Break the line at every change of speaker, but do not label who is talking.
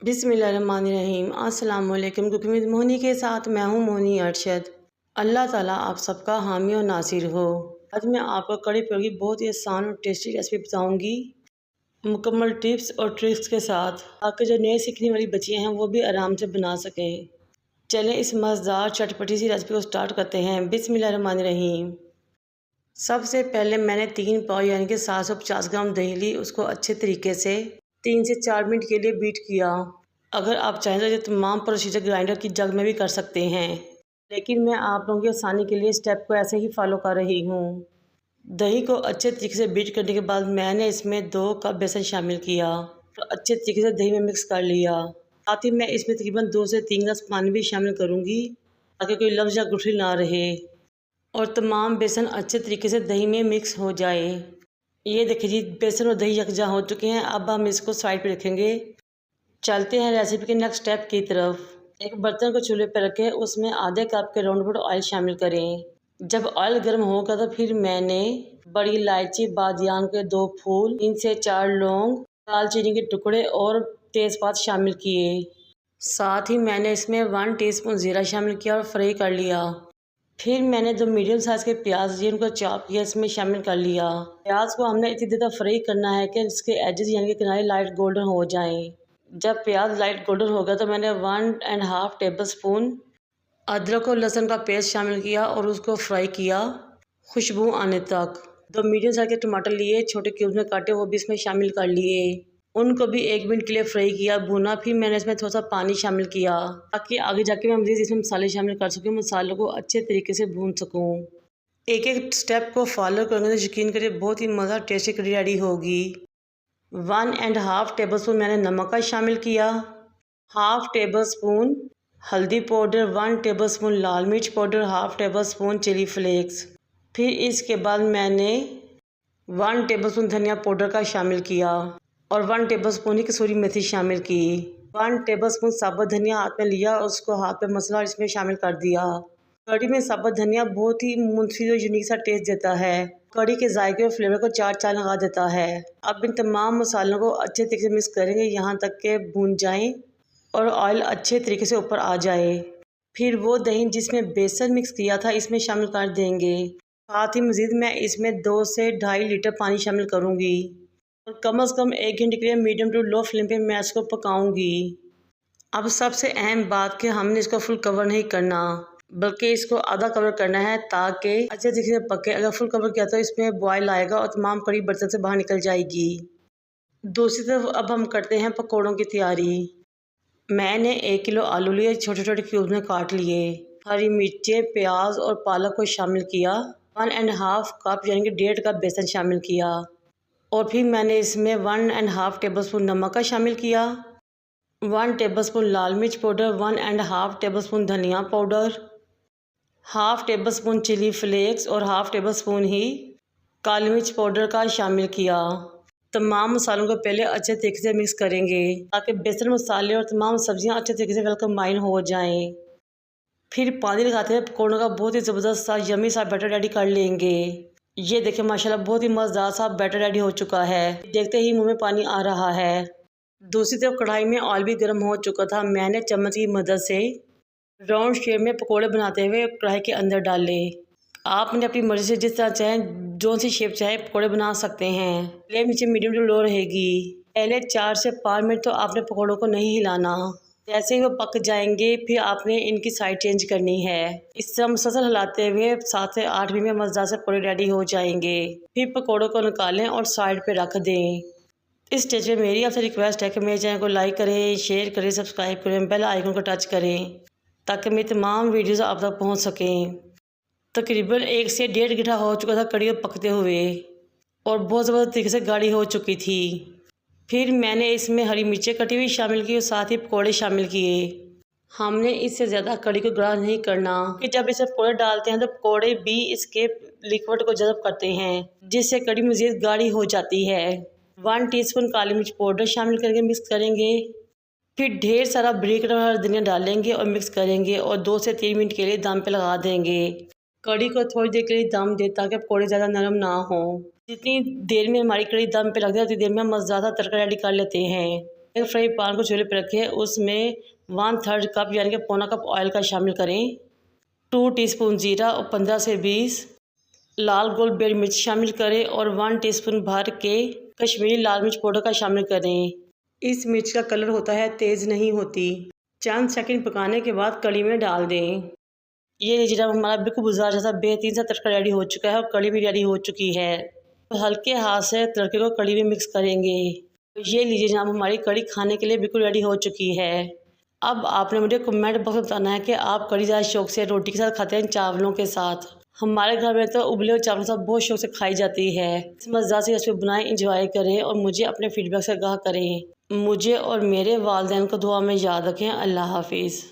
बिस्मिल्लाहिर्रहमानिर्रहीम। अस्सलाम वालेकुम। कुकिंग विद मोहनी के साथ मैं हूँ मोहनी अरशद। अल्लाह ताला आप सबका हामी और नासिर हो। आज मैं आपको कड़ी पकोड़े की बहुत ही आसान और टेस्टी रेसिपी बताऊंगी, मुकम्मल टिप्स और ट्रिक्स के साथ, ताकि जो नए सीखने वाली बच्चियाँ हैं वो भी आराम से बना सकें। चलें इस मज़ेदार चटपटी सी रेसिपी को स्टार्ट करते हैं। बिस्मिल्लाहिर्रहमानिर्रहीम। सबसे पहले मैंने 3 पाव यानी कि 750 ग्राम दही ली। उसको अच्छे तरीके से 3 से 4 मिनट के लिए बीट किया। अगर आप चाहें तो ये तमाम प्रोसीजर ग्राइंडर की जग में भी कर सकते हैं, लेकिन मैं आप लोगों की आसानी के लिए स्टेप को ऐसे ही फॉलो कर रही हूँ। दही को अच्छे तरीके से बीट करने के बाद मैंने इसमें 2 कप बेसन शामिल किया और अच्छे तरीके से दही में मिक्स कर लिया। साथ ही मैं इसमें तकरीबन 2 से 3 गिलास पानी भी शामिल करूँगी, ताकि कोई लफ्ज़ या गुठली ना रहे और तमाम बेसन अच्छे तरीके से दही में मिक्स हो जाए। ये देखिए जी, बेसन और दही यकजा हो चुके हैं। अब हम इसको साइड पे रखेंगे। चलते हैं रेसिपी के नेक्स्ट स्टेप की तरफ। एक बर्तन को चूल्हे पर रखें, उसमें आधे कप के राउंड अबाउट ऑयल शामिल करें। जब ऑयल गर्म होगा तो फिर मैंने बड़ी इलायची, बादियान के 2 फूल, 3 से 4 लौंग, दालचीनी के टुकड़े और तेज़पात शामिल किए। साथ ही मैंने इसमें 1 टीस्पून ज़ीरा शामिल किया और फ्राई कर लिया। फिर मैंने 2 मीडियम साइज़ के प्याज जिनको चॉप किया इसमें शामिल कर लिया। प्याज को हमने इतनी देर तक फ्राई करना है कि इसके एजेस यानी कि किनारे लाइट गोल्डन हो जाएं। जब प्याज लाइट गोल्डन हो गया तो मैंने 1.5 टेबलस्पून अदरक और लहसुन का पेस्ट शामिल किया और उसको फ्राई किया खुशबू आने तक। 2 मीडियम साइज़ के टमाटर लिए, छोटे क्यूब्स में काटे, वो भी इसमें शामिल कर लिए। उनको भी 1 मिनट के लिए फ्राई किया, भुना। फिर मैंने इसमें थोड़ा सा पानी शामिल किया ताकि आगे जाके मैं मज़ीद इसमें मसाले शामिल कर सकूँ, मसालों को अच्छे तरीके से भून सकूँ। एक एक स्टेप को फॉलो करेंगे तो यकीन करिए बहुत ही मज़ा टेस्टी कड़ी रेडी होगी। 1.5 टेबलस्पून मैंने नमक का शामिल किया, हाफ टेबल स्पून हल्दी पाउडर, 1 टेबलस्पून लाल मिर्च powder, half tablespoon chilli flakes. फिर इसके बाद मैंने 1 टेबलस्पून धनिया पाउडर का शामिल किया और 1 टेबलस्पून ही कसूरी मेथी शामिल की। 1 टेबलस्पून साबुत धनिया हाथ में लिया और उसको हाथ पे मसला और इसमें शामिल कर दिया। कड़ी में साबुत धनिया बहुत ही मुनफिद और यूनिक सा टेस्ट देता है, कड़ी के जायके और फ्लेवर को 4 चांद लगा देता है। अब इन तमाम मसालों को अच्छे तरीके से मिक्स करेंगे यहाँ तक के भून जाएं और ऑयल अच्छे तरीके से ऊपर आ जाए। फिर वो दही जिसमें बेसन मिक्स किया था इसमें शामिल कर देंगे। साथ ही मज़ीद मैं इसमें 2 से 2.5 लीटर पानी शामिल करूँगी और कम से कम 1 घंटे के लिए मीडियम टू लो फ्लेम पे मैं इसको पकाऊंगी। अब सबसे अहम बात कि हमने इसको फुल कवर नहीं करना, बल्कि इसको आधा कवर करना है ताकि अच्छे तरीके से पके। अगर फुल कवर किया तो इसमें बॉयल आएगा और तमाम कड़ी बर्तन से बाहर निकल जाएगी। दूसरी तरफ अब हम करते हैं पकौड़ों की तैयारी। मैंने 1 किलो आलू लिए, छोटे छोटे क्यूब में काट लिए। हरी मिर्चें, प्याज और पालक को शामिल किया। 1.5 कप यानी कि 1.5 कप बेसन शामिल किया और फिर मैंने इसमें 1.5 टेबलस्पून नमक का शामिल किया, 1 टेबलस्पून लाल मिर्च पाउडर, 1.5 टेबलस्पून धनिया powder, half tablespoon chilli flakes और हाफ टेबलस्पून ही काली मिर्च पाउडर का शामिल किया। तमाम मसालों को पहले अच्छे तरीके से मिक्स करेंगे ताकि बेसन, मसाले और तमाम सब्जियां अच्छे तरीके से वेल कंबाइन हो जाएं। फिर पानी लगाते हुए पकौड़ों का बहुत ही ज़बरदस्त सा यमी सा बैटर रेडी कर लेंगे। ये देखिए माशाल्लाह बहुत ही मज़ेदार सा बैटर रेडी हो चुका है, देखते ही मुंह में पानी आ रहा है। दूसरी तरफ कढ़ाई में ऑयल भी गर्म हो चुका था। मैंने चम्मच की मदद से राउंड शेप में पकोड़े बनाते हुए कढ़ाई के अंदर डाले। आपने अपनी मर्ज़ी से जिस तरह चाहें, जो सी शेप चाहे पकोड़े बना सकते हैं। फ्लेम नीचे मीडियम टू लो रहेगी। पहले 4 से 5 मिनट तो आपने पकोड़ों को नहीं हिलाना। जैसे ही वो पक जाएंगे फिर आपने इनकी साइड चेंज करनी है। इस तरह मुसलसल हिलाते हुए 7 से 8 मिनट में मज़ेदार से पकोड़े रेडी हो जाएंगे। फिर पकोड़ों को निकालें और साइड पे रख दें। इस स्टेज पे मेरी आपसे रिक्वेस्ट है कि मेरे चैनल को लाइक करें, शेयर करें, सब्सक्राइब करें, बेल आइकन को टच करें ताकि मेरी तमाम वीडियोज़ आप तक पहुँच सकें। तकरीबन 1 से 1.5 घंटा हो चुका था कड़ी को पकते हुए और बहुत ज़बरदस्त तरीके से गाढ़ी हो चुकी थी। फिर मैंने इसमें हरी मिर्चें कटी हुई शामिल की और साथ ही पकौड़े शामिल किए। हमने इससे ज़्यादा कड़ी को गाढ़ा नहीं करना कि जब इसमें पकौड़े डालते हैं तो पकौड़े भी इसके लिक्विड को जज़ब करते हैं, जिससे कड़ी मज़ीद गाढ़ी हो जाती है। 1 टीस्पून काली मिर्च पाउडर शामिल करके मिक्स करेंगे। फिर ढेर सारा ब्रेक और धनिया डालेंगे और मिक्स करेंगे और 2 से 3 मिनट के लिए दम पे लगा देंगे। कड़ी को थोड़ी देर के लिए दम दे ताकि पकौड़े ज़्यादा नरम ना हो। जितनी देर में हमारी कड़ी दम पे लग जाए उतनी देर में हम मज़ेदार तड़का रेडी कर लेते हैं। एक फ्राई पैन को चूल्हे पर रखें, उसमें 1/3 कप यानी कि पौना कप ऑयल का शामिल करें। 2 टीस्पून जीरा और 15 से 20 लाल गोल बेर मिर्च शामिल करें और 1 टीस्पून भर के कश्मीरी लाल मिर्च पाउडर का शामिल करें। इस मिर्च का कलर होता है तेज़ नहीं होती। चंद सेकंड पकाने के बाद कढ़ी में डाल दें। ये लीजिए जब हमारा बिल्कुल बुझार जैसा बेहतरीन सा तड़का रेडी हो चुका है और कढ़ी भी रेडी हो चुकी है, तो हल्के हाथ से तड़के को कढ़ी में मिक्स करेंगे। ये लीजिए जनाब हमारी कढ़ी खाने के लिए बिल्कुल रेडी हो चुकी है। अब आपने मुझे कमेंट बॉक्स में बताना है कि आप कढ़ी ज़्यादा शौक से रोटी के साथ खाते हैं चावलों के साथ। हमारे घर में तो उबले हुए चावलों के साथ बहुत शौक से खाई जाती है। इस मज़ेदार सी रेसिपी बनाएं, इंजॉय करें और मुझे अपने फीडबैक से आगाह करें। मुझे और मेरे वालिदैन को दुआ में याद रखें। अल्लाह हाफिज़।